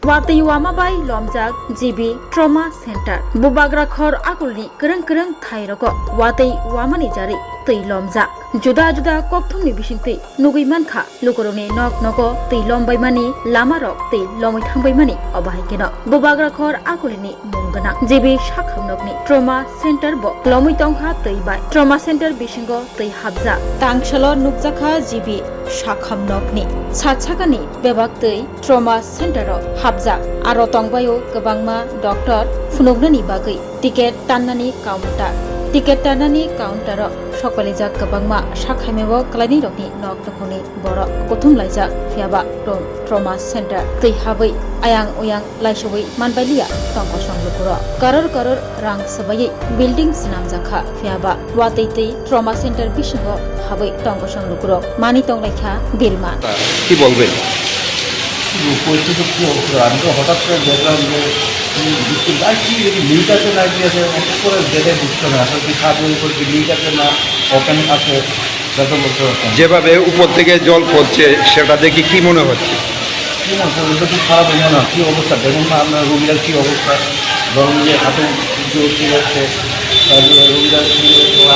Watay wamabai lomjak GB Trauma Center. Bubagrakhor akulni kereng thairoko watay wamani jari tei lomjak. Juda kokthumni bisingtei nugui mankha lukoroni nok tei lombaimani lamarok tei lomoi thangbaimani obahaikeno. Bubagrakhor akulni munggana GB Shakhamnokni Trauma Center bo lomoi tongkha tei bai. Trauma Center bisingo tei habja. Tangshalo nukjakha GB Shakhamnokni satsakani bebak tei Trauma Center habja. Aro tongbayo gobangma doctor phunuknani bagui ticket tannani counter. Ticket tanani counter সকলে যা গবাংমা শাখাইমেব ক্লাইনি রকনি knock তখনি বড় কথুম লাইজা ফিয়াবা trauma centre তৈ হাबै আয়াং উয়াং লাইসবৈ মানবাইলিয়া টংক সংলুকুর করর রাং সবাই building সিনাম জাখা ফিয়াবা ওয়াতৈ তৈ trauma centre বিসঙ্গ হাबै টংক সংলুকুর মানি টংলাইখা বিলমা কি বলবেন পরিস্থিতি কি অবস্থা আমি তো হঠাৎ করে দেখলাম যে লিক আছে না কি আছে করে দেখে বুঝতে না আসলে কি খাদ্যের উপর কি লিক আছে না ওপেন আছে যত বলতে পারতাম যেভাবে উপর থেকে জল পড়ছে সেটা দেখে কি মনে হচ্ছে কী মনে হচ্ছে ওটা খুব খারাপ হয়ে না কী অবস্থা দেখুন না আপনার রোগীরা কী অবস্থা ধরুন যে হাতে কী হচ্ছে তারপরে রোগীরা কী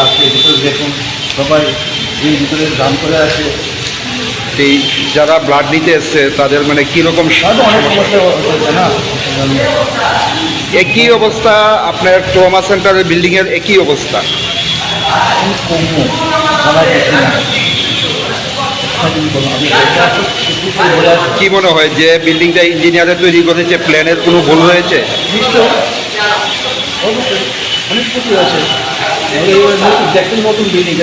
আছে ভিতরে দেখুন সবাই এই ভিতরে দাম করে আছে এই যারা ব্লাড নিতে এসছে তাদের মানে কীরকম অনেক সমস্যা হচ্ছে না একই অবস্থা আপনার ট্রমা সেন্টারের বিল্ডিংয়ের একই অবস্থা কি মনে হয় যে বিল্ডিংটা ইঞ্জিনিয়ারে তৈরি করেছে প্ল্যানের কোনো ভুল হয়েছে অনেক কিছু আছে দেখুন নতুন বিল্ডিং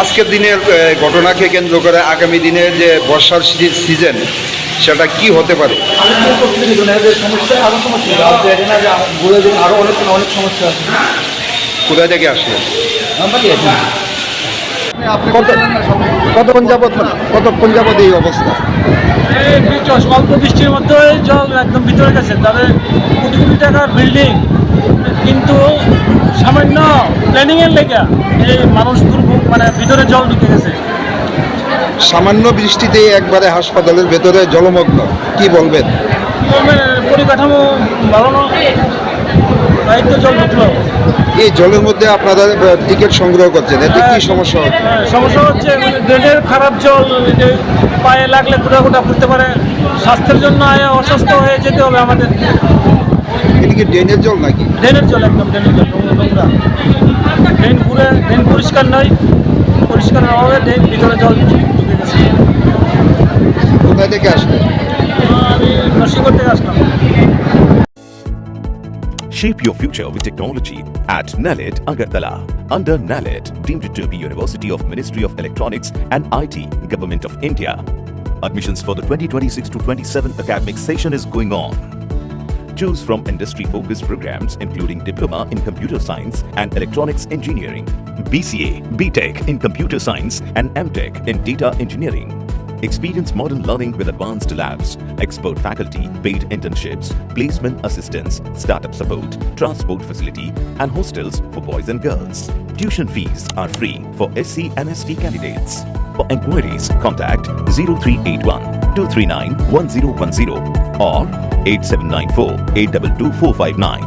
আজকের দিনের ঘটনাকে কেন্দ্র করে আগামী দিনের যে বর্ষার সিজন সেটা কি হতে পারে সমস্যা আরও সমস্যা আরও অনেক সমস্যা আছে কোথায় থেকে আসলে কতক্ষণ যাবত এই অবস্থা অল্প বৃষ্টির মধ্যে জল একদম ভিতরে গেছে তবে কোটি টাকার বিল্ডিং কিন্তু সামান্য প্ল্যানিংয়ের লেগে এই মানুষ দুর্ভোগ মানে ভিতরে জল ঢুকে গেছে সামান্য বৃষ্টিতে একবারে হাসপাতালের ভেতরে জলমগ্ন কি বলবেন পরিকাঠামো ভালো না তাই তো জল ঢুকলো এই জলের মধ্যে আপনারা টিকিট সংগ্রহ করছেন এতে কি সমস্যা হচ্ছে সমস্যা হচ্ছে ড্রেনের খারাপ জল পায়ে লাগলে গোটা ফুটতে পারে স্বাস্থ্যের জন্য অসুস্থ হয়ে যেতে হবে আমাদের এটা কি ড্রেনের জল নাকি ড্রেনের জল একদম ড্রেনের জল নোংরা ড্রেন পরিষ্কার নয় পরিষ্কার অভাবে ড্রেন ভিতরে জল ঢুকে গেছে কোথায় থেকে আসলে আমি নরসিংগড় থেকে আসলাম Shape your future with technology at NALED Agartala. Under NALED, deemed to be University of Ministry of Electronics and IT, Government of India. Admissions for the 2026 to 27 academic session is going on. Choose from industry-focused programs including Diploma in Computer Science and Electronics Engineering, BCA, BTech in Computer Science and MTech in Data Engineering. Experience modern learning with advanced labs, expert faculty, paid internships, placement assistance, startup support, transport facility, and hostels for boys and girls. Tuition fees are free for SC and ST candidates. For enquiries, contact 0381 239 1010 or 8794 822 459.